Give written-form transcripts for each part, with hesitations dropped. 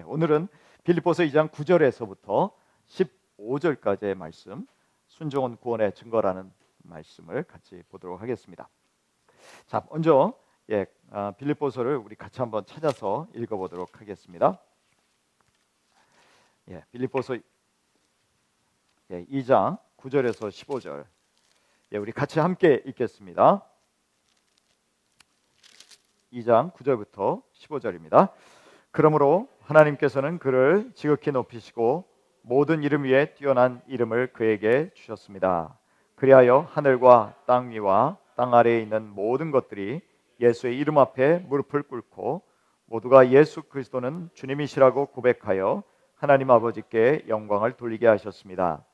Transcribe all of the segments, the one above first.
오늘은 빌립보서 2장 9절에서부터 15절까지의 말씀, 순종은 구원의 증거라는 말씀을 같이 보도록 하겠습니다. 자, 먼저 빌립보서를 우리 같이 한번 찾아서 읽어보도록 하겠습니다. 빌립보서 2장 9절에서 15절, 우리 같이 함께 읽겠습니다. 2장 9절부터 15절입니다. 그러므로 하나님께서는 그를 지극히 높이시고 모든 이름 위에 뛰어난 이름을 그에게 주셨습니다. 그리하여 하늘과 땅 위와 땅 아래에 있는 모든 것들이 예수의 이름 앞에 무릎을 꿇고 모두가 예수 그리스도는 주님이시라고 고백하여 하나님 아버지께 영광을 돌리게 하셨습니다.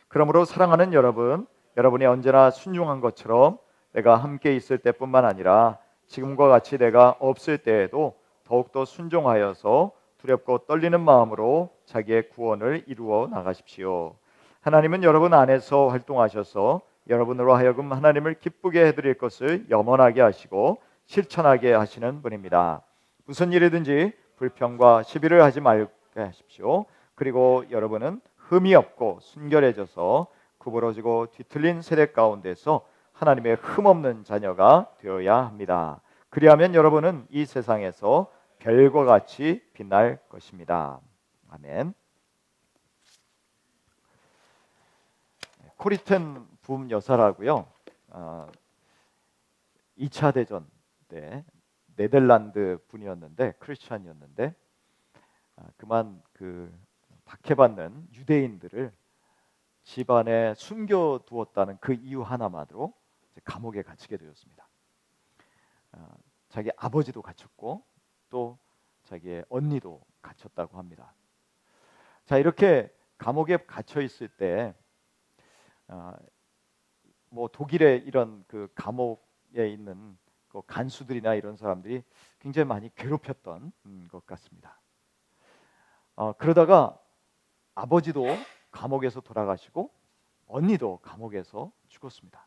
그러므로 사랑하는 여러분, 여러분이 언제나 순종한 것처럼 내가 함께 있을 때뿐만 아니라 지금과 같이 내가 없을 때에도 더욱더 순종하여서 두렵고 떨리는 마음으로 자기의 구원을 이루어 나가십시오. 하나님은 여러분 안에서 활동하셔서 여러분으로 하여금 하나님을 기쁘게 해드릴 것을 염원하게 하시고 실천하게 하시는 분입니다. 무슨 일이든지 불평과 시비를 하지 말게 하십시오. 그리고 여러분은 흠이 없고 순결해져서 구부러지고 뒤틀린 세대 가운데서 하나님의 흠없는 자녀가 되어야 합니다. 그리하면 여러분은 이 세상에서 별과 같이 빛날 것입니다. 아멘. 코리텐 붐 여사라고요. 2차 대전 때 네덜란드 분이었는데 크리스찬이었는데 그만 박해받는 유대인들을 집안에 숨겨두었다는 그 이유 하나만으로 감옥에 갇히게 되었습니다. 자기 아버지도 갇혔고 또 자기의 언니도 갇혔다고 합니다. 자, 이렇게 감옥에 갇혀 있을 때 독일의 이런 감옥에 있는 간수들이나 이런 사람들이 굉장히 많이 괴롭혔던 것 같습니다. 그러다가 아버지도 감옥에서 돌아가시고 언니도 감옥에서 죽었습니다.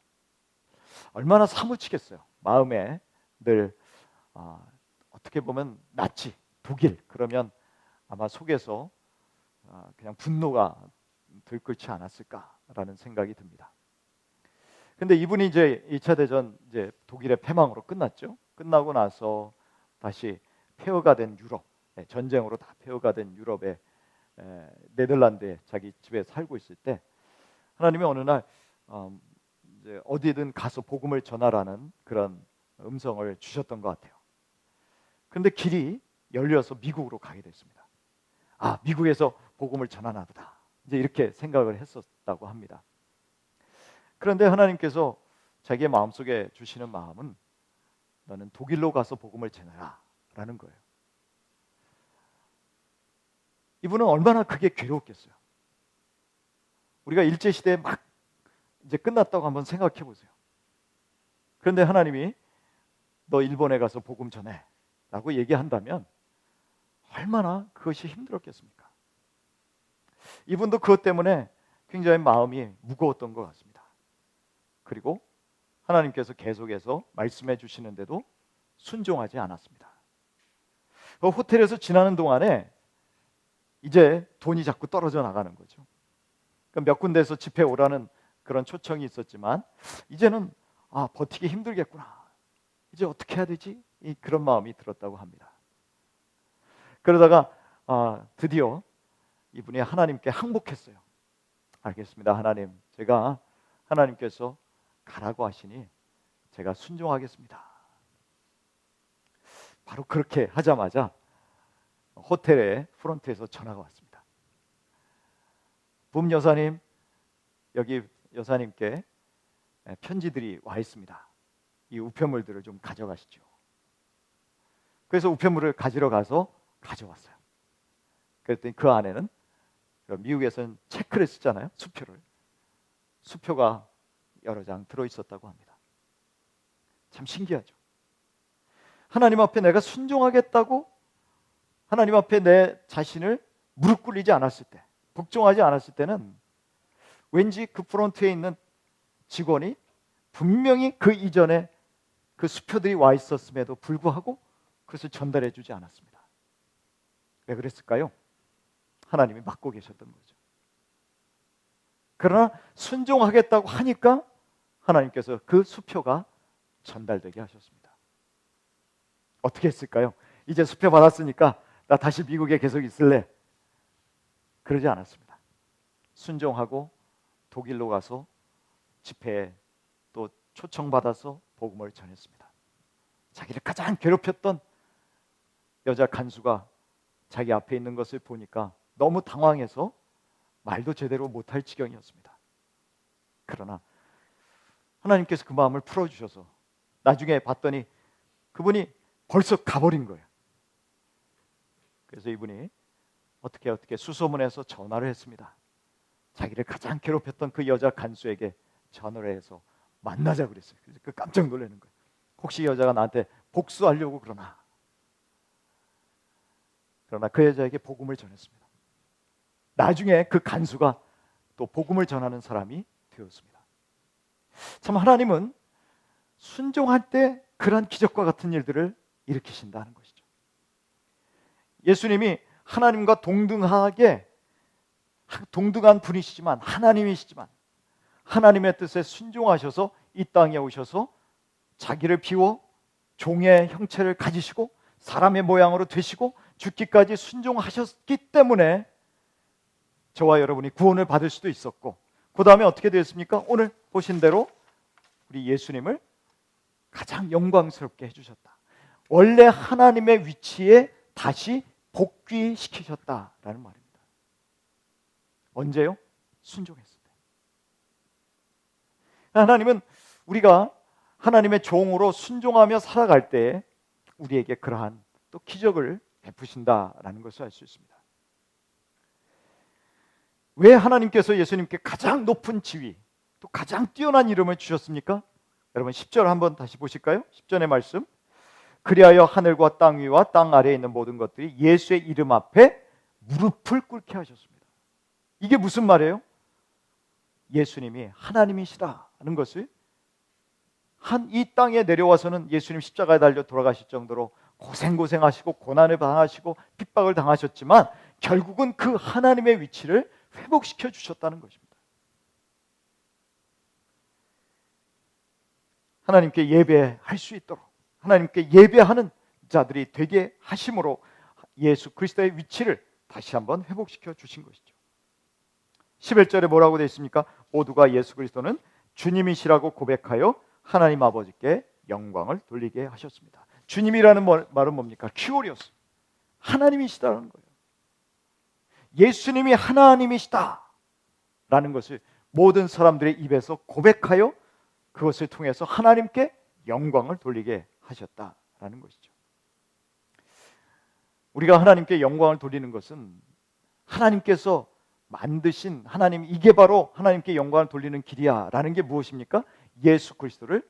얼마나 사무치겠어요. 마음에 늘 어떻게 보면 나치, 독일 그러면 아마 속에서 그냥 분노가 들끓지 않았을까라는 생각이 듭니다. 근데 이분이 이제 2차 대전 독일의 패망으로 끝났죠. 끝나고 나서 다시 폐허가 된 유럽, 전쟁으로 다 폐허가 된 유럽의 네덜란드에 자기 집에 살고 있을 때 하나님이 어느 날 이제 어디든 가서 복음을 전하라는 그런 음성을 주셨던 것 같아요. 그런데 길이 열려서 미국으로 가게 됐습니다. 미국에서 복음을 전하나 보다. 이제 이렇게 생각을 했었다고 합니다. 그런데 하나님께서 자기의 마음속에 주시는 마음은 너는 독일로 가서 복음을 전해라 라는 거예요. 이분은 얼마나 그게 괴로웠겠어요. 우리가 일제시대에 막 이제 끝났다고 한번 생각해 보세요. 그런데 하나님이 너 일본에 가서 복음 전해 라고 얘기한다면 얼마나 그것이 힘들었겠습니까? 이분도 그것 때문에 굉장히 마음이 무거웠던 것 같습니다. 그리고 하나님께서 계속해서 말씀해 주시는데도 순종하지 않았습니다. 그 호텔에서 지나는 동안에 이제 돈이 자꾸 떨어져 나가는 거죠. 몇 군데에서 집회 오라는 그런 초청이 있었지만 이제는 버티기 힘들겠구나. 이제 어떻게 해야 되지? 그런 마음이 들었다고 합니다. 그러다가 드디어 이분이 하나님께 항복했어요. 알겠습니다. 하나님, 제가 하나님께서 가라고 하시니 제가 순종하겠습니다. 바로 그렇게 하자마자 호텔의 프론트에서 전화가 왔습니다. 붐 여사님, 여기 여사님께 편지들이 와 있습니다. 이 우편물들을 좀 가져가시죠. 그래서 우편물을 가지러 가서 가져왔어요. 그랬더니 그 안에는 미국에서는 체크를 쓰잖아요. 수표가 여러 장 들어있었다고 합니다. 참 신기하죠. 하나님 앞에 내가 순종하겠다고 하나님 앞에 내 자신을 무릎 꿇리지 않았을 때, 복종하지 않았을 때는 왠지 그 프론트에 있는 직원이 분명히 그 이전에 그 수표들이 와 있었음에도 불구하고 그것을 전달해 주지 않았습니다. 왜 그랬을까요? 하나님이 막고 계셨던 거죠. 그러나 순종하겠다고 하니까 하나님께서 그 수표가 전달되게 하셨습니다. 어떻게 했을까요? 이제 수표 받았으니까 나 다시 미국에 계속 있을래? 그러지 않았습니다. 순종하고 독일로 가서 집회에 또 초청받아서 복음을 전했습니다. 자기를 가장 괴롭혔던 여자 간수가 자기 앞에 있는 것을 보니까 너무 당황해서 말도 제대로 못할 지경이었습니다. 그러나 하나님께서 그 마음을 풀어주셔서 나중에 봤더니 그분이 벌써 가버린 거예요. 그래서 이분이 어떻게 수소문해서 전화를 했습니다. 자기를 가장 괴롭혔던 그 여자 간수에게 전화를 해서 만나자 그랬어요. 그래서 그 깜짝 놀라는 거예요. 혹시 여자가 나한테 복수하려고 그러나? 그러나 그 여자에게 복음을 전했습니다. 나중에 그 간수가 또 복음을 전하는 사람이 되었습니다. 참 하나님은 순종할 때 그러한 기적과 같은 일들을 일으키신다는 것이죠. 예수님이 하나님과 동등한 분이시지만 하나님이시지만 하나님의 뜻에 순종하셔서 이 땅에 오셔서 자기를 비워 종의 형체를 가지시고 사람의 모양으로 되시고 죽기까지 순종하셨기 때문에 저와 여러분이 구원을 받을 수도 있었고, 그 다음에 어떻게 되었습니까? 오늘 보신 대로 우리 예수님을 가장 영광스럽게 해주셨다. 원래 하나님의 위치에 다시 복귀시키셨다라는 말입니다. 언제요? 순종했을 때. 하나님은 우리가 하나님의 종으로 순종하며 살아갈 때 우리에게 그러한 또 기적을 베푸신다라는 것을 알 수 있습니다. 왜 하나님께서 예수님께 가장 높은 지위, 또 가장 뛰어난 이름을 주셨습니까? 여러분 10절 한번 다시 보실까요? 10절의 말씀. 그리하여 하늘과 땅 위와 땅 아래에 있는 모든 것들이 예수의 이름 앞에 무릎을 꿇게 하셨습니다. 이게 무슨 말이에요? 예수님이 하나님이시라는 것을 이 땅에 내려와서는 예수님 십자가에 달려 돌아가실 정도로 고생하시고 고난을 당하시고 핍박을 당하셨지만 결국은 그 하나님의 위치를 회복시켜 주셨다는 것입니다. 하나님께 예배할 수 있도록 하나님께 예배하는 자들이 되게 하심으로 예수 그리스도의 위치를 다시 한번 회복시켜 주신 것이죠. 11절에 뭐라고 되어 있습니까? 모두가 예수 그리스도는 주님이시라고 고백하여 하나님 아버지께 영광을 돌리게 하셨습니다. 주님이라는 말은 뭡니까? 큐리오스, 하나님이시다는 거예요. 예수님이 하나님이시다라는 것을 모든 사람들의 입에서 고백하여 그것을 통해서 하나님께 영광을 돌리게 하셨다라는 것이죠. 우리가 하나님께 영광을 돌리는 것은 하나님께서 만드신 하나님, 이게 바로 하나님께 영광을 돌리는 길이야 라는 게 무엇입니까? 예수 그리스도를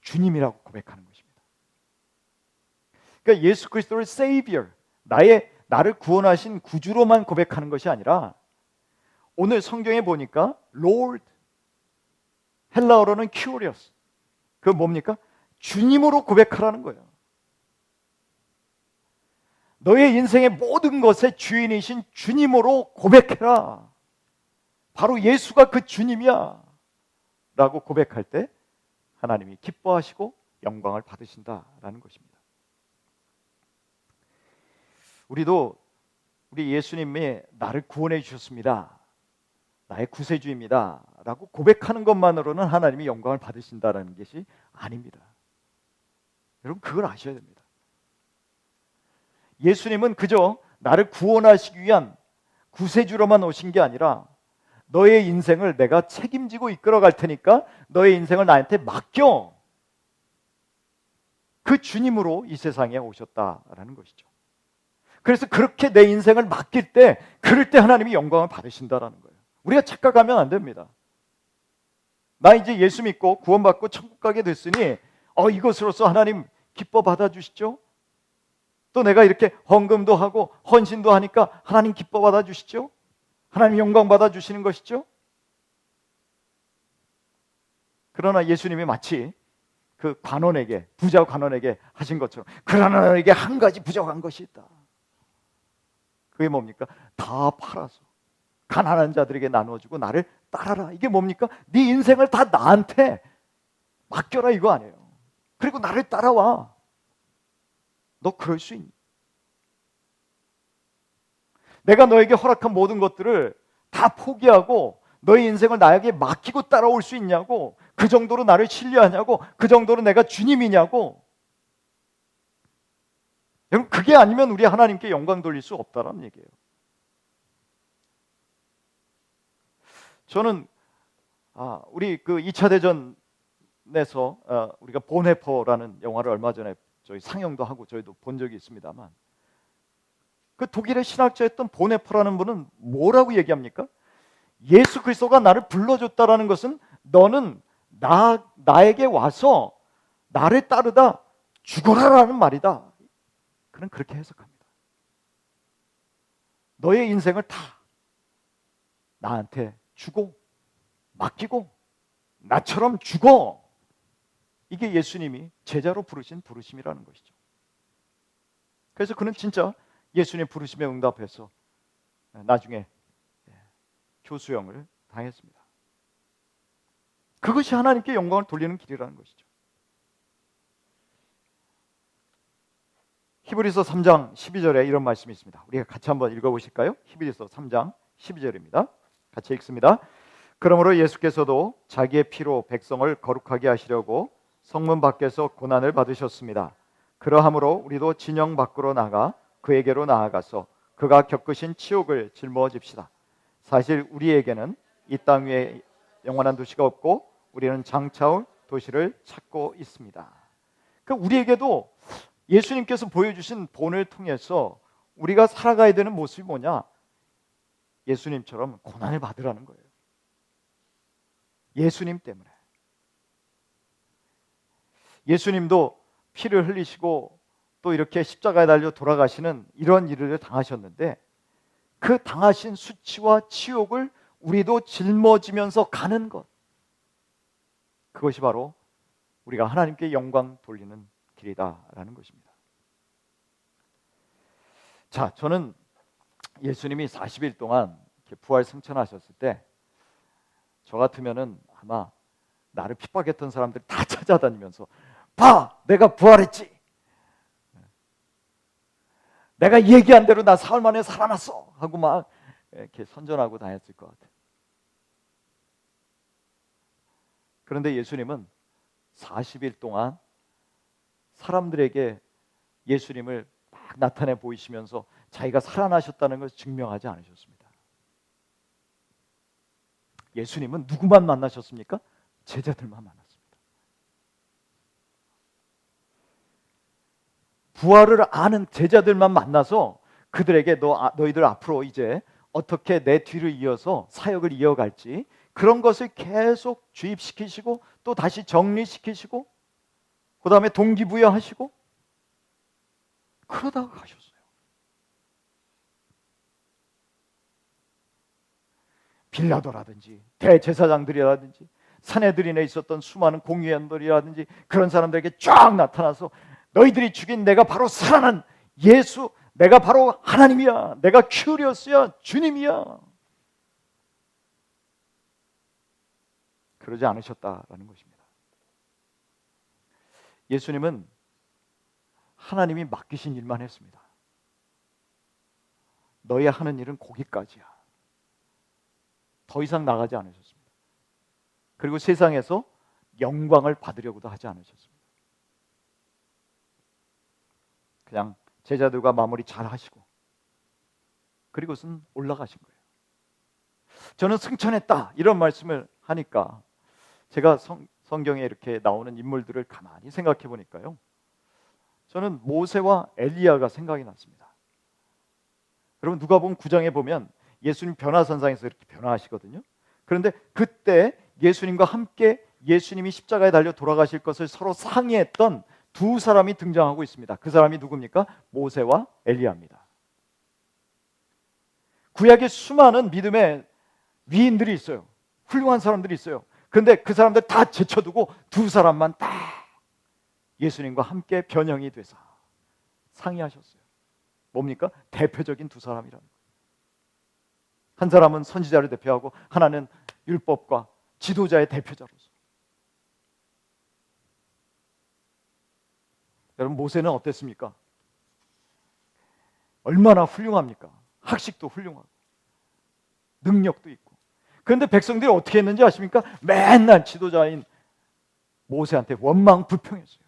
주님이라고 고백하는 것입니다. 그러니까 예수 그리스도를 Savior, 나를 구원하신 구주로만 고백하는 것이 아니라 오늘 성경에 보니까 Lord, 헬라어로는 Kyrios, 그건 뭡니까? 주님으로 고백하라는 거예요. 너의 인생의 모든 것의 주인이신 주님으로 고백해라. 바로 예수가 그 주님이야 라고 고백할 때 하나님이 기뻐하시고 영광을 받으신다라는 것입니다. 우리도 우리 예수님이 나를 구원해 주셨습니다, 나의 구세주입니다 라고 고백하는 것만으로는 하나님이 영광을 받으신다라는 것이 아닙니다. 여러분 그걸 아셔야 됩니다. 예수님은 그저 나를 구원하시기 위한 구세주로만 오신 게 아니라 너의 인생을 내가 책임지고 이끌어갈 테니까 너의 인생을 나한테 맡겨, 그 주님으로 이 세상에 오셨다라는 것이죠. 그래서 그렇게 내 인생을 맡길 때, 그럴 때 하나님이 영광을 받으신다라는 거예요. 우리가 착각하면 안 됩니다. 나 이제 예수 믿고 구원받고 천국 가게 됐으니 이것으로서 하나님 기뻐 받아주시죠? 또 내가 이렇게 헌금도 하고 헌신도 하니까 하나님 기뻐 받아주시죠? 하나님 영광 받아주시는 것이죠? 그러나 예수님이 마치 그 관원에게, 부자 관원에게 하신 것처럼, 그러나 너에게 한 가지 부족한 것이 있다. 그게 뭡니까? 다 팔아서 가난한 자들에게 나눠주고 나를 따라라. 이게 뭡니까? 네 인생을 다 나한테 맡겨라 이거 아니에요. 그리고 나를 따라와. 너 그럴 수 있니? 내가 너에게 허락한 모든 것들을 다 포기하고 너의 인생을 나에게 맡기고 따라올 수 있냐고. 그 정도로 나를 신뢰하냐고. 그 정도로 내가 주님이냐고. 여러분, 그게 아니면 우리 하나님께 영광 돌릴 수 없다라는 얘기예요. 저는 우리 그 2차 대전에서 우리가 본헤퍼라는 영화를 얼마 전에 저희 상영도 하고 저희도 본 적이 있습니다만, 그 독일의 신학자였던 본헤퍼라는 분은 뭐라고 얘기합니까? 예수 그리스도가 나를 불러줬다라는 것은 너는 나에게 와서 나를 따르다 죽어라라는 말이다. 그는 그렇게 해석합니다. 너의 인생을 다 나한테 주고 맡기고 나처럼 죽어. 이게 예수님이 제자로 부르신 부르심이라는 것이죠. 그래서 그는 진짜 예수님 부르심에 응답해서 나중에 교수형을 당했습니다. 그것이 하나님께 영광을 돌리는 길이라는 것이죠. 히브리서 3장 12절에 이런 말씀이 있습니다. 우리가 같이 한번 읽어보실까요? 히브리서 3장 12절입니다. 같이 읽습니다. 그러므로 예수께서도 자기의 피로 백성을 거룩하게 하시려고 성문 밖에서 고난을 받으셨습니다. 그러함으로 우리도 진영 밖으로 나가 그에게로 나아가서 그가 겪으신 치욕을 짊어집시다. 사실 우리에게는 이 땅 위에 영원한 도시가 없고 우리는 장차올 도시를 찾고 있습니다. 그러니까 우리에게도 예수님께서 보여주신 본을 통해서 우리가 살아가야 되는 모습이 뭐냐? 예수님처럼 고난을 받으라는 거예요. 예수님 때문에. 예수님도 피를 흘리시고 또 이렇게 십자가에 달려 돌아가시는 이런 일을 당하셨는데, 그 당하신 수치와 치욕을 우리도 짊어지면서 가는 것, 그것이 바로 우리가 하나님께 영광 돌리는 길이다라는 것입니다. 자, 저는 예수님이 40일 동안 이렇게 부활 승천하셨을 때 저 같으면은 아마 나를 핍박했던 사람들 다 찾아다니면서 봐! 내가 부활했지! 내가 얘기한 대로 나 사흘 만에 살아났어! 하고 막 이렇게 선전하고 다녔을 것 같아요. 그런데 예수님은 40일 동안 사람들에게 예수님을 막 나타내 보이시면서 자기가 살아나셨다는 것을 증명하지 않으셨습니다. 예수님은 누구만 만나셨습니까? 제자들만 만났습니다. 부활을 아는 제자들만 만나서 그들에게 너희들 앞으로 이제 어떻게 내 뒤를 이어서 사역을 이어갈지 그런 것을 계속 주입시키시고 또 다시 정리시키시고 그 다음에 동기부여하시고 그러다가 가셨어요. 빌라도라든지 대제사장들이라든지 사내들인에 있었던 수많은 공회원들이라든지 그런 사람들에게 쫙 나타나서 너희들이 죽인 내가 바로 살아난 예수, 내가 바로 하나님이야, 내가 큐리오스야, 주님이야. 그러지 않으셨다라는 것입니다. 예수님은 하나님이 맡기신 일만 했습니다. 너희 하는 일은 거기까지야. 더 이상 나가지 않으셨습니다. 그리고 세상에서 영광을 받으려고도 하지 않으셨습니다. 그냥 제자들과 마무리 잘 하시고 그리고선 올라가신 거예요. 저는 승천했다 이런 말씀을 하니까 제가 성경에 이렇게 나오는 인물들을 가만히 생각해 보니까요, 저는 모세와 엘리야가 생각이 났습니다. 여러분 누가복음 9장에 보면 예수님 변화산상에서 이렇게 변화하시거든요. 그런데 그때 예수님과 함께 예수님이 십자가에 달려 돌아가실 것을 서로 상의했던 두 사람이 등장하고 있습니다. 그 사람이 누굽니까? 모세와 엘리야입니다. 구약에 수많은 믿음의 위인들이 있어요. 훌륭한 사람들이 있어요. 그런데 그 사람들 다 제쳐두고 두 사람만 딱 예수님과 함께 변형이 돼서 상의하셨어요. 뭡니까? 대표적인 두 사람이라는 거예요. 한 사람은 선지자를 대표하고 하나는 율법과 지도자의 대표자로서. 여러분, 모세는 어땠습니까? 얼마나 훌륭합니까? 학식도 훌륭하고 능력도 있고. 그런데 백성들이 어떻게 했는지 아십니까? 맨날 지도자인 모세한테 원망불평했어요.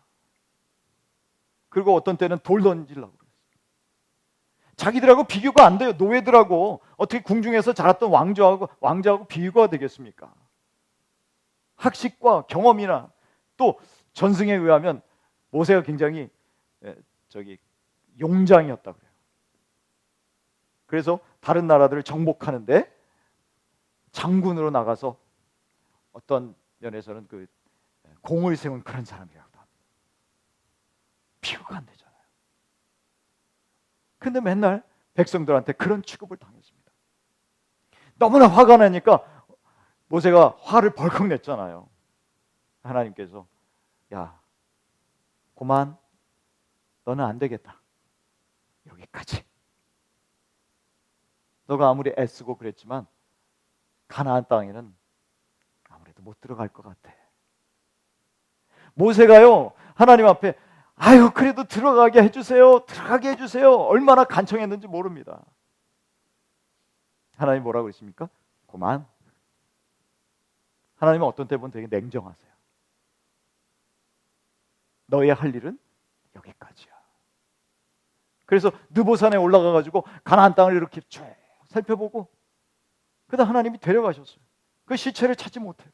그리고 어떤 때는 돌 던지려고 그랬어요. 자기들하고 비교가 안 돼요. 노예들하고 어떻게 궁중에서 자랐던 왕자하고 비교가 되겠습니까? 학식과 경험이나 또 전승에 의하면 모세가 굉장히 용장이었다 그래요. 그래서 다른 나라들을 정복하는데 장군으로 나가서 어떤 면에서는 그 공을 세운 그런 사람이라고도 합니다. 비교가 안 되잖아요. 근데 맨날 백성들한테 그런 취급을 당했습니다. 너무나 화가 나니까 모세가 화를 벌컥 냈잖아요. 하나님께서 야, 고만, 너는 안 되겠다. 여기까지. 너가 아무리 애쓰고 그랬지만 가나안 땅에는 아무래도 못 들어갈 것 같아. 모세가요, 하나님 앞에 아유, 그래도 들어가게 해주세요. 들어가게 해주세요. 얼마나 간청했는지 모릅니다. 하나님 뭐라고 그러십니까? 고만. 하나님은 어떤 때 보면 되게 냉정하세요. 너의 할 일은 여기까지야. 그래서 느보산에 올라가가지고 가나안 땅을 이렇게 쭉 살펴보고 그러다 하나님이 데려가셨어요. 그 시체를 찾지 못해요.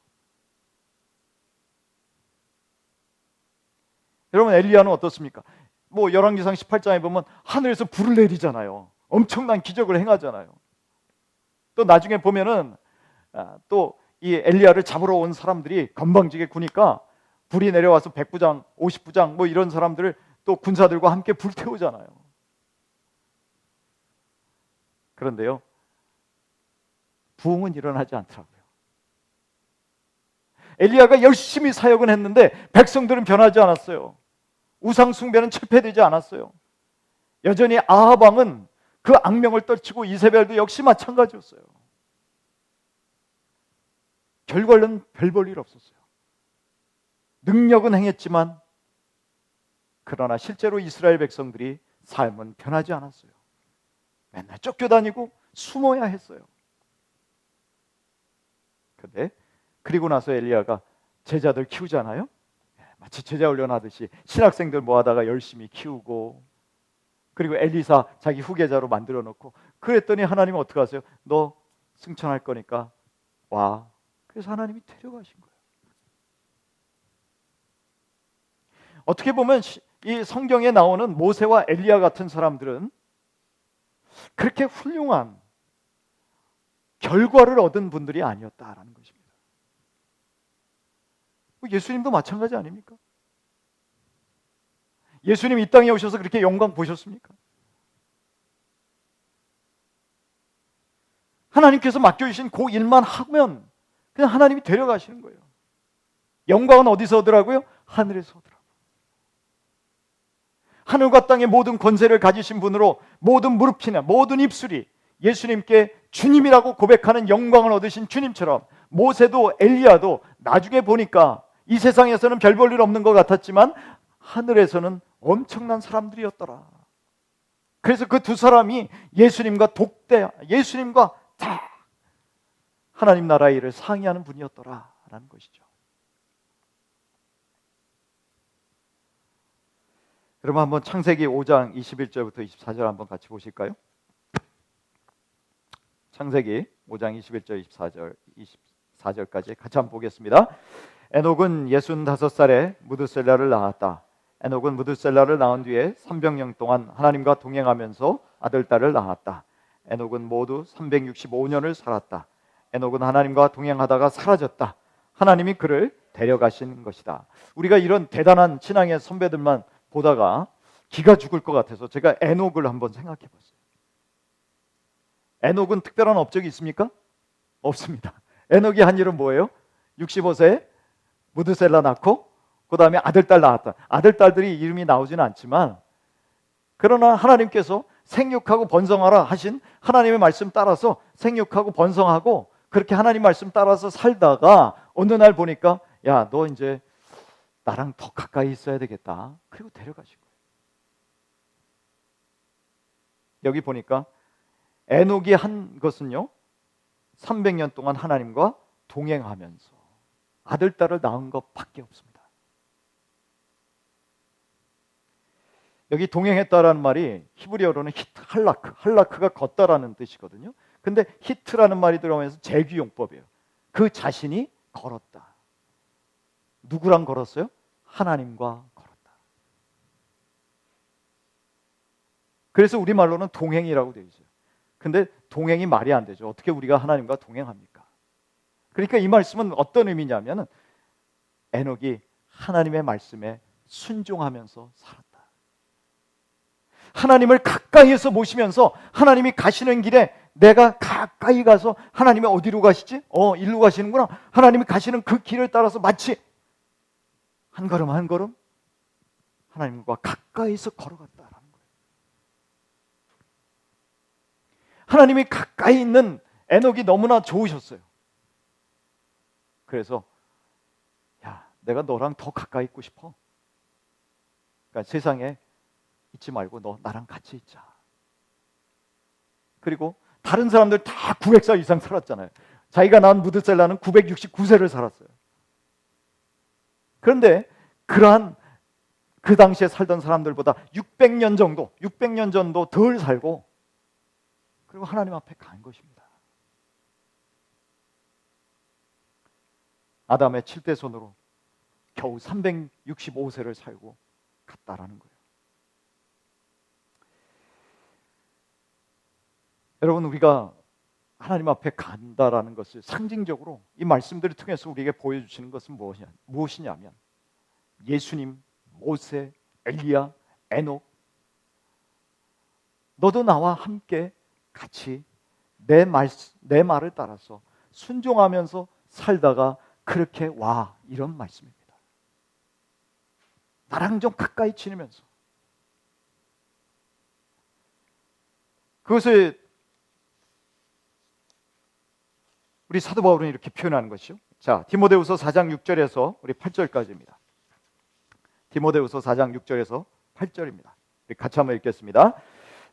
여러분, 엘리야는 어떻습니까? 뭐 열왕기상 18장에 보면 하늘에서 불을 내리잖아요. 엄청난 기적을 행하잖아요. 또 나중에 보면은 또 이 엘리야를 잡으러 온 사람들이 건방지게 구니까 불이 내려와서 100부장, 50부장 뭐 이런 사람들을 또 군사들과 함께 불태우잖아요. 그런데요, 부흥은 일어나지 않더라고요. 엘리야가 열심히 사역은 했는데 백성들은 변하지 않았어요. 우상 숭배는 철폐되지 않았어요. 여전히 아합 왕은 그 악명을 떨치고 이세벨도 역시 마찬가지였어요. 결과는 별 볼 일 없었어요. 능력은 행했지만 그러나 실제로 이스라엘 백성들이 삶은 변하지 않았어요. 맨날 쫓겨다니고 숨어야 했어요. 그런데 그리고 나서 엘리야가 제자들 키우잖아요. 마치 제자 훈련하듯이 신학생들 모아다가 열심히 키우고, 그리고 엘리사 자기 후계자로 만들어 놓고, 그랬더니 하나님은 어떻게 하세요? 너 승천할 거니까 와. 그래서 하나님이 데려가신 거예요. 어떻게 보면 이 성경에 나오는 모세와 엘리야 같은 사람들은 그렇게 훌륭한 결과를 얻은 분들이 아니었다라는 것입니다. 예수님도 마찬가지 아닙니까? 예수님 이 땅에 오셔서 그렇게 영광 보셨습니까? 하나님께서 맡겨주신 그 일만 하면 그냥 하나님이 데려가시는 거예요. 영광은 어디서 오더라고요? 하늘에서 오더라고요. 하늘과 땅의 모든 권세를 가지신 분으로 모든 무릎이나 모든 입술이 예수님께 주님이라고 고백하는 영광을 얻으신 주님처럼 모세도 엘리야도 나중에 보니까 이 세상에서는 별 볼 일 없는 것 같았지만 하늘에서는 엄청난 사람들이었더라. 그래서 그 두 사람이 예수님과 다 하나님 나라의 일을 상의하는 분이었더라라는 것이죠. 여러분, 한번 창세기 5장 21절부터 24절 한번 같이 보실까요? 창세기 5장 21절 24절까지 같이 한번 보겠습니다. 에녹은 65살에 무드셀라를 낳았다. 에녹은 무드셀라를 낳은 뒤에 300년 동안 하나님과 동행하면서 아들, 딸을 낳았다. 에녹은 모두 365년을 살았다. 에녹은 하나님과 동행하다가 사라졌다. 하나님이 그를 데려가신 것이다. 우리가 이런 대단한 신앙의 선배들만 보다가 기가 죽을 것 같아서 제가 에녹을 한번 생각해 봤어요. 에녹은 특별한 업적이 있습니까? 없습니다. 에녹이 한 일은 뭐예요? 65세에 무드셀라 낳고 그 다음에 아들, 딸 낳았다. 아들, 딸들이 이름이 나오지는 않지만 그러나 하나님께서 생육하고 번성하라 하신 하나님의 말씀 따라서 생육하고 번성하고 그렇게 하나님 말씀 따라서 살다가 어느 날 보니까 야, 너 이제 나랑 더 가까이 있어야 되겠다. 그리고 데려가신 거예요. 여기 보니까 에녹이 한 것은요, 300년 동안 하나님과 동행하면서 아들, 딸을 낳은 것밖에 없습니다. 여기 동행했다라는 말이 히브리어로는 히트, 할라크가 걷다라는 뜻이거든요. 근데 히트라는 말이 들어가면서 재규용법이에요. 그 자신이 걸었다. 누구랑 걸었어요? 하나님과 걸었다. 그래서 우리말로는 동행이라고 되어 있어요. 근데 동행이 말이 안 되죠. 어떻게 우리가 하나님과 동행합니까? 그러니까 이 말씀은 어떤 의미냐면 에녹이 하나님의 말씀에 순종하면서 살았다. 하나님을 가까이에서 모시면서 하나님이 가시는 길에 내가 가까이 가서 하나님이 어디로 가시지? 일로 가시는구나. 하나님이 가시는 그 길을 따라서 마치 한 걸음 한 걸음 하나님과 가까이서 걸어갔다라는 거예요. 하나님이 가까이 있는 에녹이 너무나 좋으셨어요. 그래서 야, 내가 너랑 더 가까이 있고 싶어. 그러니까 세상에 있지 말고 너 나랑 같이 있자. 그리고 다른 사람들 다 900살 이상 살았잖아요. 자기가 낳은 무드셀라는 969세를 살았어요. 그런데 그러한 그 당시에 살던 사람들보다 600년 정도 덜 살고 그리고 하나님 앞에 간 것입니다. 아담의 7대 손으로 겨우 365세를 살고 갔다라는 거예요. 여러분, 우리가 하나님 앞에 간다라는 것을 상징적으로 이 말씀들을 통해서 우리에게 보여주시는 것은 무엇이냐면 예수님, 모세, 엘리야, 에녹, 너도 나와 함께 같이 내 말을 따라서 순종하면서 살다가 그렇게 와, 이런 말씀입니다. 나랑 좀 가까이 지내면서 그것을 우리 사도 바울은 이렇게 표현하는 것이죠. 자, 디모데후서 4장 6절에서 우리 8절까지입니다. 디모데후서 4장 6절에서 8절입니다. 우리 같이 한번 읽겠습니다.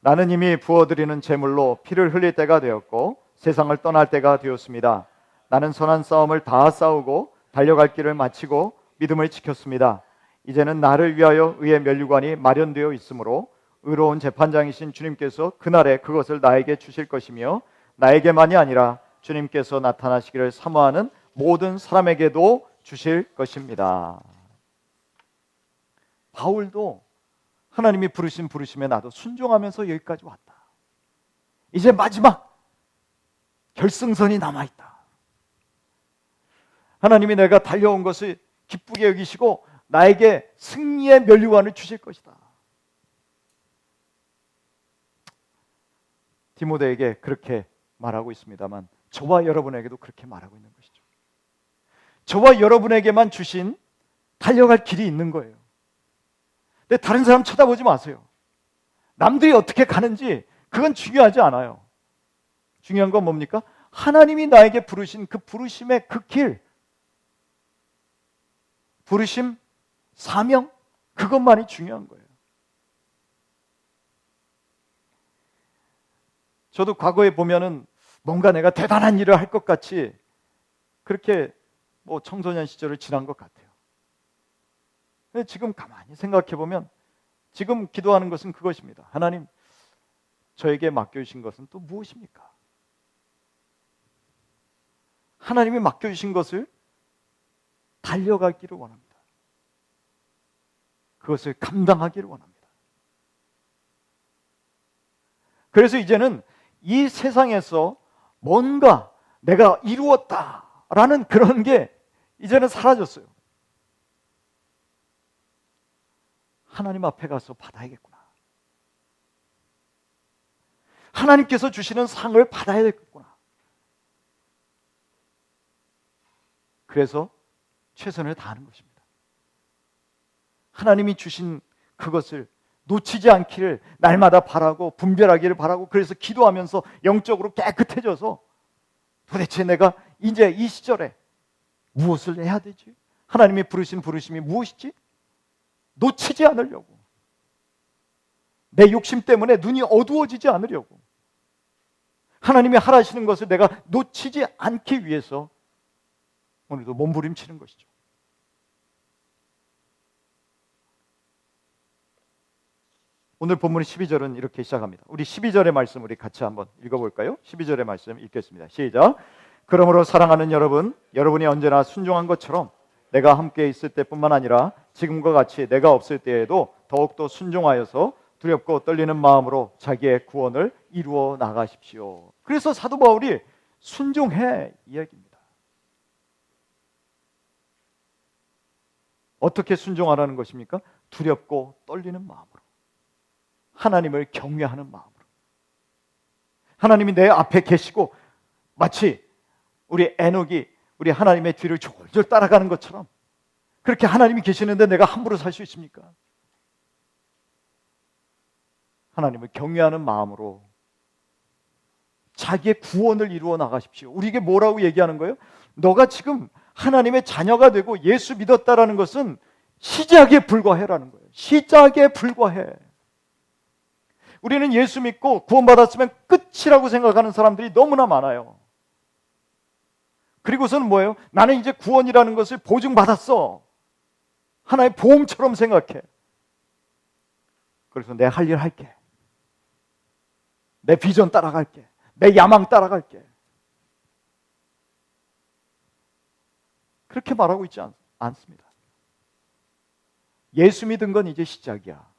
나는 이미 부어드리는 제물로 피를 흘릴 때가 되었고 세상을 떠날 때가 되었습니다. 나는 선한 싸움을 다 싸우고 달려갈 길을 마치고 믿음을 지켰습니다. 이제는 나를 위하여 의의 면류관이 마련되어 있으므로 의로운 재판장이신 주님께서 그날에 그것을 나에게 주실 것이며 나에게만이 아니라 주님께서 나타나시기를 사모하는 모든 사람에게도 주실 것입니다. 바울도 하나님이 부르심에 나도 순종하면서 여기까지 왔다. 이제 마지막 결승선이 남아있다. 하나님이 내가 달려온 것을 기쁘게 여기시고 나에게 승리의 면류관을 주실 것이다. 디모데에게 그렇게 말하고 있습니다만 저와 여러분에게도 그렇게 말하고 있는 것이죠. 저와 여러분에게만 주신 달려갈 길이 있는 거예요. 근데 다른 사람 쳐다보지 마세요. 남들이 어떻게 가는지 그건 중요하지 않아요. 중요한 건 뭡니까? 하나님이 나에게 부르신 그 부르심의 그 길, 부르심, 사명, 그것만이 중요한 거예요. 저도 과거에 보면은 뭔가 내가 대단한 일을 할 것 같이 그렇게 청소년 시절을 지난 것 같아요. 근데 지금 가만히 생각해 보면 지금 기도하는 것은 그것입니다. 하나님, 저에게 맡겨주신 것은 또 무엇입니까? 하나님이 맡겨주신 것을 달려가기를 원합니다. 그것을 감당하기를 원합니다. 그래서 이제는 이 세상에서 뭔가 내가 이루었다라는 그런 게 이제는 사라졌어요. 하나님 앞에 가서 받아야겠구나. 하나님께서 주시는 상을 받아야 되겠구나. 그래서 최선을 다하는 것입니다. 하나님이 주신 그것을 놓치지 않기를 날마다 바라고 분별하기를 바라고, 그래서 기도하면서 영적으로 깨끗해져서 도대체 내가 이제 이 시절에 무엇을 해야 되지? 하나님이 부르신 부르심이 무엇이지? 놓치지 않으려고, 내 욕심 때문에 눈이 어두워지지 않으려고, 하나님이 하라시는 것을 내가 놓치지 않기 위해서 오늘도 몸부림치는 것이죠. 오늘 본문의 12절은 이렇게 시작합니다. 우리 12절의 말씀 우리 같이 한번 읽어볼까요? 12절의 말씀 읽겠습니다. 시작. 그러므로 사랑하는 여러분, 여러분이 언제나 순종한 것처럼 내가 함께 있을 때뿐만 아니라 지금과 같이 내가 없을 때에도 더욱더 순종하여서 두렵고 떨리는 마음으로 자기의 구원을 이루어 나가십시오. 그래서 사도 바울이 순종해 이야기입니다. 어떻게 순종하라는 것입니까? 두렵고 떨리는 마음으로, 하나님을 경외하는 마음으로. 하나님이 내 앞에 계시고 마치 우리 에녹이 우리 하나님의 뒤를 졸졸 따라가는 것처럼 그렇게 하나님이 계시는데 내가 함부로 살 수 있습니까? 하나님을 경외하는 마음으로 자기의 구원을 이루어 나가십시오. 우리에게 뭐라고 얘기하는 거예요? 너가 지금 하나님의 자녀가 되고 예수 믿었다라는 것은 시작에 불과해라는 거예요. 시작에 불과해. 우리는 예수 믿고 구원받았으면 끝이라고 생각하는 사람들이 너무나 많아요. 그리고서는 뭐예요? 나는 이제 구원이라는 것을 보증받았어. 하나의 보험처럼 생각해. 그래서 내 할 일 할게. 내 비전 따라갈게. 내 야망 따라갈게. 그렇게 말하고 있지 않습니다. 예수 믿은 건 이제 시작이야.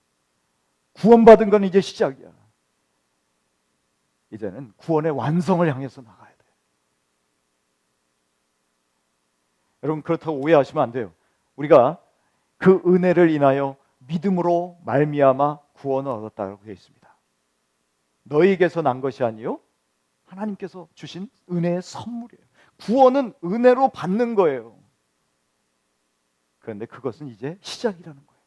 구원받은 건 이제 시작이야. 이제는 구원의 완성을 향해서 나가야 돼. 여러분, 그렇다고 오해하시면 안 돼요. 우리가 그 은혜를 인하여 믿음으로 말미암아 구원을 얻었다고 되어 있습니다. 너희에게서 난 것이 아니요 하나님께서 주신 은혜의 선물이에요. 구원은 은혜로 받는 거예요. 그런데 그것은 이제 시작이라는 거예요.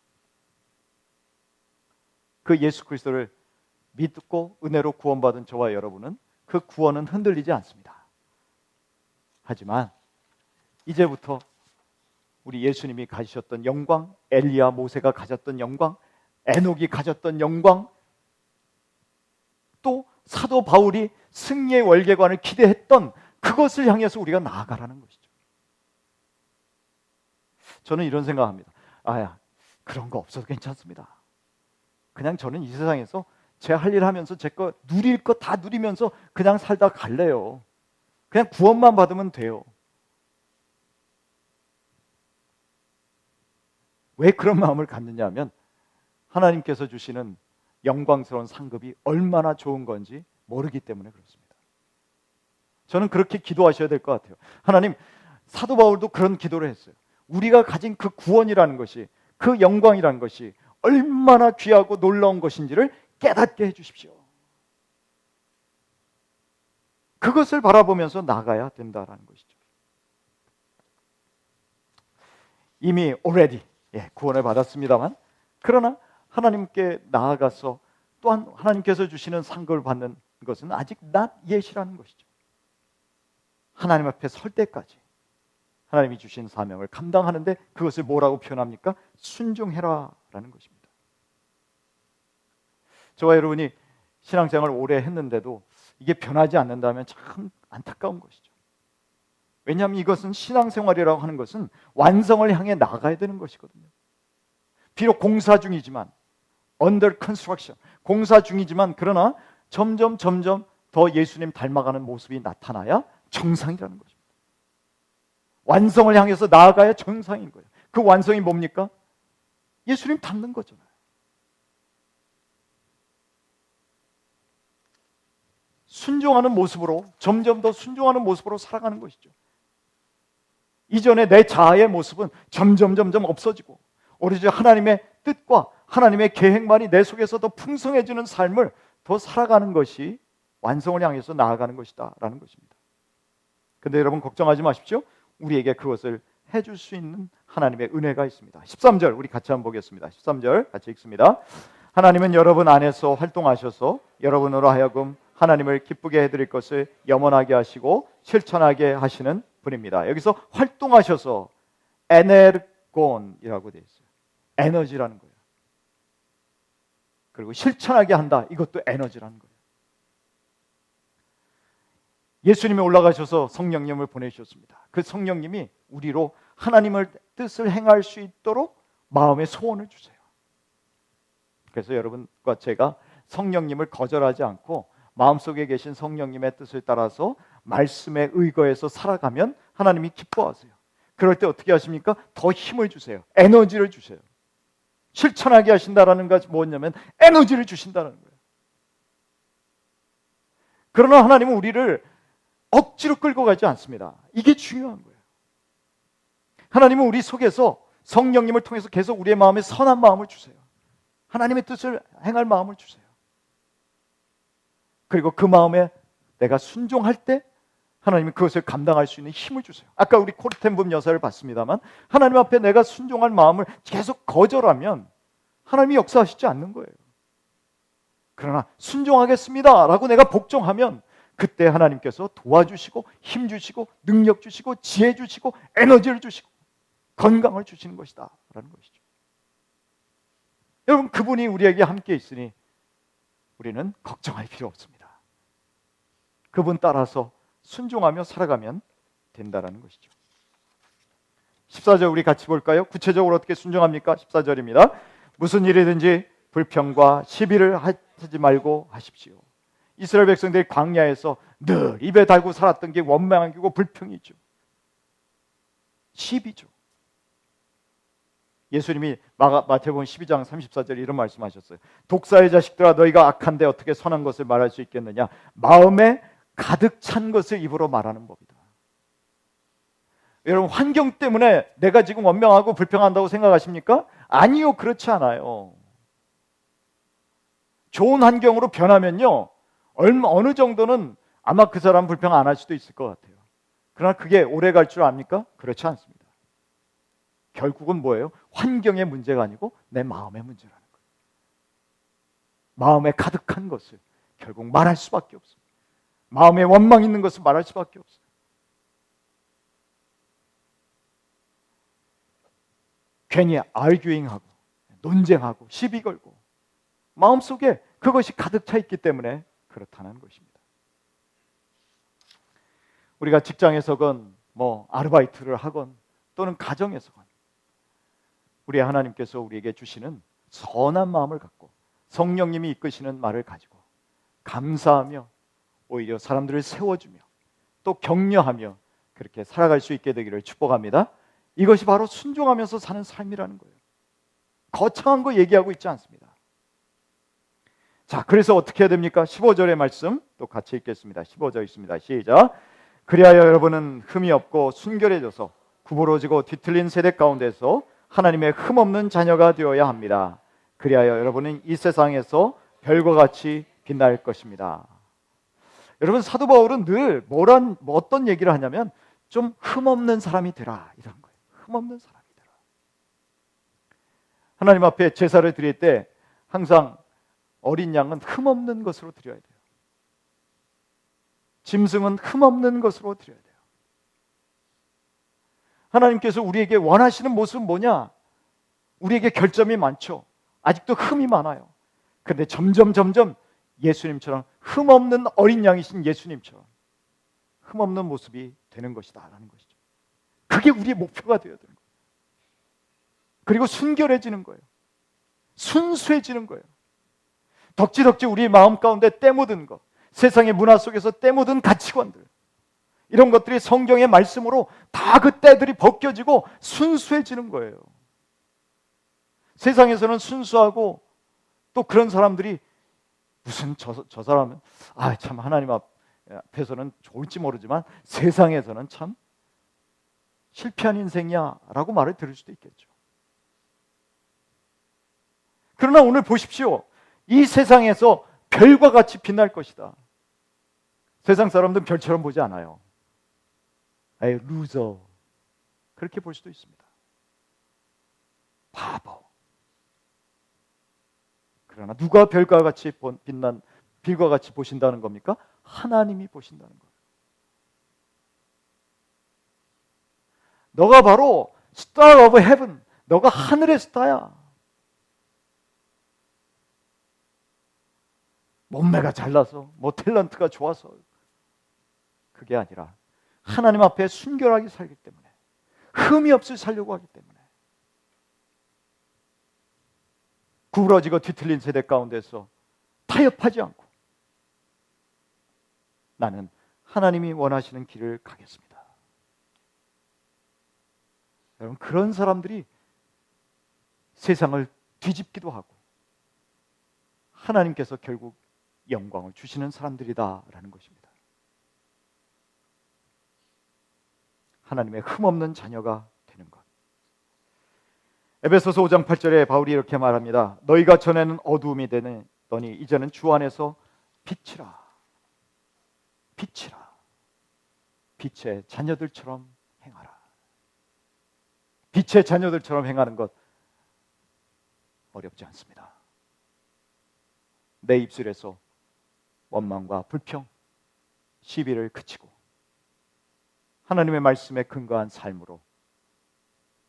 그 예수 그리스도를 믿고 은혜로 구원받은 저와 여러분은 그 구원은 흔들리지 않습니다. 하지만 이제부터 우리 예수님이 가지셨던 영광, 엘리야 모세가 가졌던 영광, 에녹이 가졌던 영광, 또 사도 바울이 승리의 월계관을 기대했던 그것을 향해서 우리가 나아가라는 것이죠. 저는 이런 생각합니다. 그런 거 없어도 괜찮습니다. 그냥 저는 이 세상에서 제 할 일 하면서 제 거 누릴 거 다 누리면서 그냥 살다 갈래요. 그냥 구원만 받으면 돼요. 왜 그런 마음을 갖느냐 하면 하나님께서 주시는 영광스러운 상급이 얼마나 좋은 건지 모르기 때문에 그렇습니다. 저는 그렇게 기도하셔야 될 것 같아요. 하나님, 사도 바울도 그런 기도를 했어요. 우리가 가진 그 구원이라는 것이, 그 영광이라는 것이 얼마나 귀하고 놀라운 것인지를 깨닫게 해주십시오. 그것을 바라보면서 나가야 된다는 것이죠. 이미 already 구원을 받았습니다만, 그러나 하나님께 나아가서 또한 하나님께서 주시는 상급을 받는 것은 아직 not yet이라는 것이죠. 하나님 앞에 설 때까지 하나님이 주신 사명을 감당하는데 그것을 뭐라고 표현합니까? 순종해라라는 것입니다. 저와 여러분이 신앙생활을 오래 했는데도 이게 변하지 않는다면 참 안타까운 것이죠. 왜냐하면 이것은 신앙생활이라고 하는 것은 완성을 향해 나가야 되는 것이거든요. 비록 공사 중이지만, under construction, 공사 중이지만, 그러나 점점 더 예수님 닮아가는 모습이 나타나야 정상이라는 것입니다. 완성을 향해서 나아가야 정상인 거예요. 그 완성이 뭡니까? 예수님 닮는 거잖아요. 순종하는 모습으로, 점점 더 순종하는 모습으로 살아가는 것이죠. 이전에 내 자아의 모습은 점점 없어지고 오로지 하나님의 뜻과 하나님의 계획만이 내 속에서 더 풍성해지는 삶을 더 살아가는 것이 완성을 향해서 나아가는 것이다 라는 것입니다. 근데 여러분 걱정하지 마십시오. 우리에게 그것을 해줄 수 있는 하나님의 은혜가 있습니다. 13절 우리 같이 한번 보겠습니다. 13절 같이 읽습니다. 하나님은 여러분 안에서 활동하셔서 여러분으로 하여금 하나님을 기쁘게 해드릴 것을 염원하게 하시고 실천하게 하시는 분입니다. 여기서 활동하셔서 에네르곤이라고 되어 있어요. 에너지라는 거예요. 그리고 실천하게 한다. 이것도 에너지라는 거예요. 예수님이 올라가셔서 성령님을 보내주셨습니다. 그 성령님이 우리로 하나님의 뜻을 행할 수 있도록 마음의 소원을 주세요. 그래서 여러분과 제가 성령님을 거절하지 않고 마음속에 계신 성령님의 뜻을 따라서 말씀에 의거해서 살아가면 하나님이 기뻐하세요. 그럴 때 어떻게 하십니까? 더 힘을 주세요. 에너지를 주세요. 실천하게 하신다라는 것이 뭐냐면 에너지를 주신다는 거예요. 그러나 하나님은 우리를 억지로 끌고 가지 않습니다. 이게 중요한 거예요. 하나님은 우리 속에서 성령님을 통해서 계속 우리의 마음에 선한 마음을 주세요. 하나님의 뜻을 행할 마음을 주세요. 그리고 그 마음에 내가 순종할 때 하나님이 그것을 감당할 수 있는 힘을 주세요. 아까 우리 코르텐붐 여사를 봤습니다만 하나님 앞에 내가 순종할 마음을 계속 거절하면 하나님이 역사하시지 않는 거예요. 그러나 순종하겠습니다 라고 내가 복종하면 그때 하나님께서 도와주시고 힘 주시고 능력 주시고 지혜 주시고 에너지를 주시고 건강을 주시는 것이다 라는 것이죠. 여러분, 그분이 우리에게 함께 있으니 우리는 걱정할 필요 없습니다. 그분 따라서 순종하며 살아가면 된다는 것이죠. 14절 우리 같이 볼까요? 구체적으로 어떻게 순종합니까? 14절입니다. 무슨 일이든지 불평과 시비를 하지 말고 하십시오. 이스라엘 백성들이 광야에서 늘 입에 달고 살았던 게 원망이고 불평이죠. 시비죠. 예수님이 마태복음 12장 34절에 이런 말씀하셨어요. 독사의 자식들아, 너희가 악한데 어떻게 선한 것을 말할 수 있겠느냐? 마음에 가득 찬 것을 입으로 말하는 법이다. 여러분, 환경 때문에 내가 지금 원망하고 불평한다고 생각하십니까? 아니요, 그렇지 않아요. 좋은 환경으로 변하면요, 어느 정도는 아마 그 사람 불평 안 할 수도 있을 것 같아요. 그러나 그게 오래 갈 줄 압니까? 그렇지 않습니다. 결국은 뭐예요? 환경의 문제가 아니고 내 마음의 문제라는 거예요. 마음에 가득한 것을 결국 말할 수밖에 없어요. 마음에 원망 있는 것을 말할 수밖에 없어요. 괜히 알규잉하고 논쟁하고 시비 걸고 마음속에 그것이 가득 차 있기 때문에 그렇다는 것입니다. 우리가 직장에서건 아르바이트를 하건 또는 가정에서건 우리 하나님께서 우리에게 주시는 선한 마음을 갖고 성령님이 이끄시는 말을 가지고 감사하며 오히려 사람들을 세워주며 또 격려하며 그렇게 살아갈 수 있게 되기를 축복합니다. 이것이 바로 순종하면서 사는 삶이라는 거예요. 거창한 거 얘기하고 있지 않습니다. 자, 그래서 어떻게 해야 됩니까? 15절의 말씀 또 같이 읽겠습니다. 15절 있습니다. 시작. 그리하여 여러분은 흠이 없고 순결해져서 구부러지고 뒤틀린 세대 가운데서 하나님의 흠없는 자녀가 되어야 합니다. 그리하여 여러분은 이 세상에서 별과 같이 빛날 것입니다. 여러분, 사도 바울은 늘 어떤 얘기를 하냐면 좀 흠없는 사람이 되라 이런 거예요. 흠없는 사람이 되라. 하나님 앞에 제사를 드릴 때 항상 어린 양은 흠없는 것으로 드려야 돼요. 짐승은 흠없는 것으로 드려야 돼요. 하나님께서 우리에게 원하시는 모습은 뭐냐? 우리에게 결점이 많죠. 아직도 흠이 많아요. 그런데 점점 예수님처럼 흠없는 어린 양이신 예수님처럼 흠없는 모습이 되는 것이다 라는 것이죠. 그게 우리의 목표가 되어야 되는 거예요. 그리고 순결해지는 거예요. 순수해지는 거예요. 덕지덕지 우리 마음 가운데 때 묻은 것, 세상의 문화 속에서 때 묻은 가치관들, 이런 것들이 성경의 말씀으로 다 그 때들이 벗겨지고 순수해지는 거예요. 세상에서는 순수하고 또 그런 사람들이 무슨 저 사람은 참 하나님 앞에서는 좋을지 모르지만 세상에서는 참 실패한 인생이야 라고 말을 들을 수도 있겠죠. 그러나 오늘 보십시오. 이 세상에서 별과 같이 빛날 것이다. 세상 사람들은 별처럼 보지 않아요. 에이, 루저, 그렇게 볼 수도 있습니다. 바보. 그러나 누가 별과 같이 빛난 빌과 같이 보신다는 겁니까? 하나님이 보신다는 거예요. 너가 바로 Star of Heaven, 너가 하늘의 스타야. 몸매가 잘나서, 뭐 탤런트가 좋아서 그게 아니라 하나님 앞에 순결하게 살기 때문에, 흠이 없이 살려고 하기 때문에, 구부러지고 뒤틀린 세대 가운데서 타협하지 않고 나는 하나님이 원하시는 길을 가겠습니다. 여러분, 그런 사람들이 세상을 뒤집기도 하고 하나님께서 결국 영광을 주시는 사람들이다라는 것입니다. 하나님의 흠없는 자녀가 되는 것. 에베소서 5장 8절에 바울이 이렇게 말합니다. 너희가 전에는 어두움이 되더니 이제는 주 안에서 빛이라. 빛이라. 빛의 자녀들처럼 행하라. 빛의 자녀들처럼 행하는 것 어렵지 않습니다. 내 입술에서 원망과 불평, 시비를 그치고 하나님의 말씀에 근거한 삶으로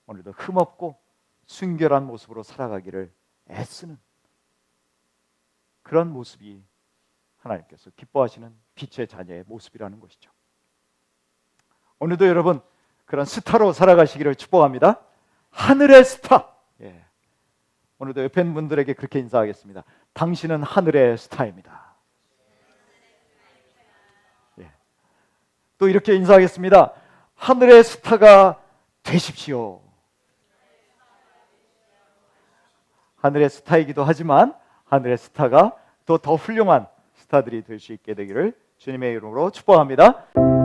오늘도 흠없고 순결한 모습으로 살아가기를 애쓰는 그런 모습이 하나님께서 기뻐하시는 빛의 자녀의 모습이라는 것이죠. 오늘도 여러분 그런 스타로 살아가시기를 축복합니다. 하늘의 스타. 예. 오늘도 옆에 있는 분들에게 그렇게 인사하겠습니다. 당신은 하늘의 스타입니다. 예. 또 이렇게 인사하겠습니다. 하늘의 스타가 되십시오. 하늘의 스타이기도 하지만 하늘의 스타가 더 훌륭한 스타들이 될 수 있게 되기를 주님의 이름으로 축복합니다.